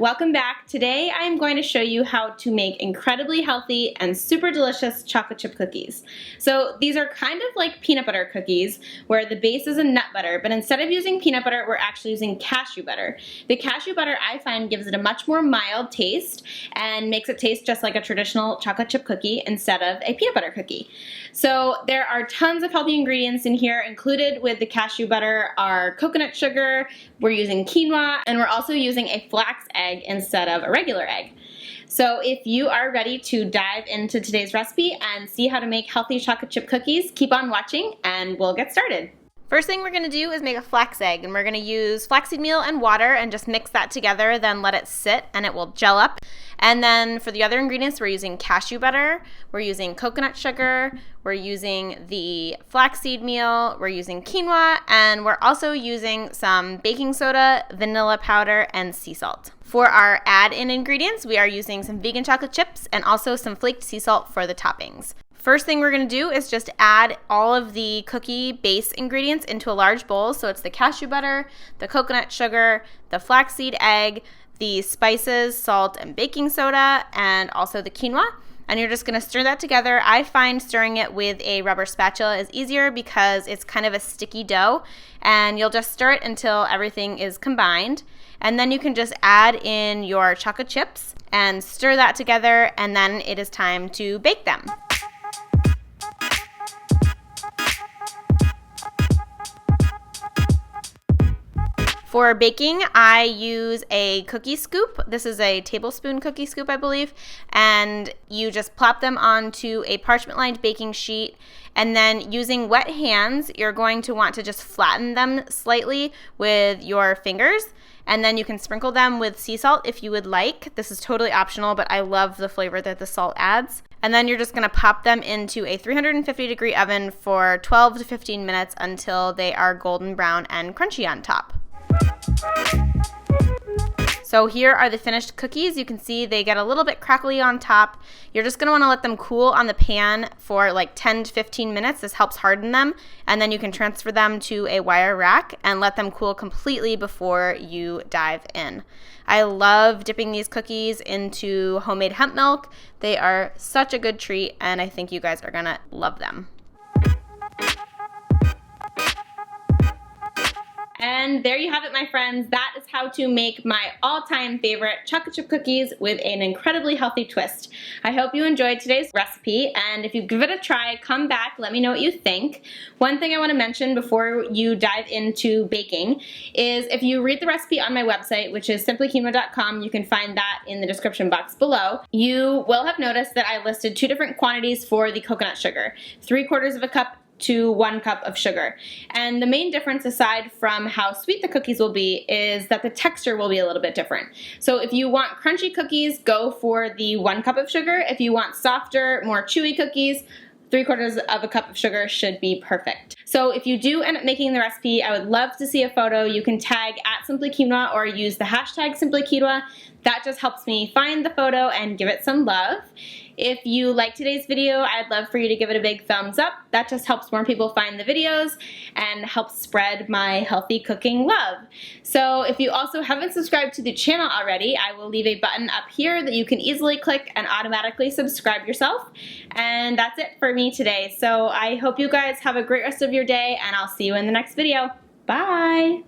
welcome back. Today I am going to show you how to make incredibly healthy and super delicious chocolate chip cookies. So these are kind of like peanut butter cookies where the base is a nut butter, but instead of using peanut butter, we're actually using cashew butter. The cashew butter I find gives it a much more mild taste and makes it taste just like a traditional chocolate chip cookie instead of a peanut butter cookie. So there are tons of healthy ingredients in here. Included with the cashew butter are coconut sugar, we're using quinoa, and we're also using a flax egg instead of a regular egg. So if you are ready to dive into today's recipe and see how to make healthy chocolate chip cookies, keep on watching and we'll get started. First thing we're going to do is make a flax egg, and we're going to use flaxseed meal and water and just mix that together, then let it sit and it will gel up. And then for the other ingredients, we're using cashew butter, we're using coconut sugar, we're using the flaxseed meal, we're using quinoa, and we're also using some baking soda, vanilla powder, and sea salt. For our add-in ingredients, we are using some vegan chocolate chips and also some flaked sea salt for the toppings. First thing we're going to do is just add all of the cookie base ingredients into a large bowl. So it's the cashew butter, the coconut sugar, the flaxseed egg, the spices, salt, and baking soda, and also the quinoa. And you're just going to stir that together. I find stirring it with a rubber spatula is easier because it's kind of a sticky dough, and you'll just stir it until everything is combined. And then you can just add in your chocolate chips and stir that together, and then it is time to bake them. For baking, I use a cookie scoop. This is a tablespoon cookie scoop, I believe, and you just plop them onto a parchment-lined baking sheet, and then using wet hands, you're going to want to just flatten them slightly with your fingers, and then you can sprinkle them with sea salt if you would like. This is totally optional, but I love the flavor that the salt adds. And then you're just going to pop them into a 350-degree oven for 12 to 15 minutes until they are golden brown and crunchy on top. So here are the finished cookies. You can see they get a little bit crackly on top. You're just going to want to let them cool on the pan for like 10 to 15 minutes. This helps harden them. And then you can transfer them to a wire rack and let them cool completely before you dive in. I love dipping these cookies into homemade hemp milk. They are such a good treat, and I think you guys are going to love them. And there you have it, my friends. That is how to make my all-time favorite chocolate chip cookies with an incredibly healthy twist. I hope you enjoyed today's recipe, and if you give it a try, come back, let me know what you think. One thing I want to mention before you dive into baking is if you read the recipe on my website, which is simplyquinoa.com, you can find that in the description box below, you will have noticed that I listed two different quantities for the coconut sugar, 3/4 of a cup to 1 cup of sugar. And the main difference, aside from how sweet the cookies will be, is that the texture will be a little bit different. So if you want crunchy cookies, go for the 1 cup of sugar. If you want softer, more chewy cookies, 3/4 of a cup of sugar should be perfect. So if you do end up making the recipe, I would love to see a photo. You can tag @simplyquinoa or use the hashtag simplyquinoa. That just helps me find the photo and give it some love. If you like today's video, I'd love for you to give it a big thumbs up. That just helps more people find the videos and helps spread my healthy cooking love. So if you also haven't subscribed to the channel already, I will leave a button up here that you can easily click and automatically subscribe yourself. And that's it for me today. So I hope you guys have a great rest of your day, and I'll see you in the next video. Bye!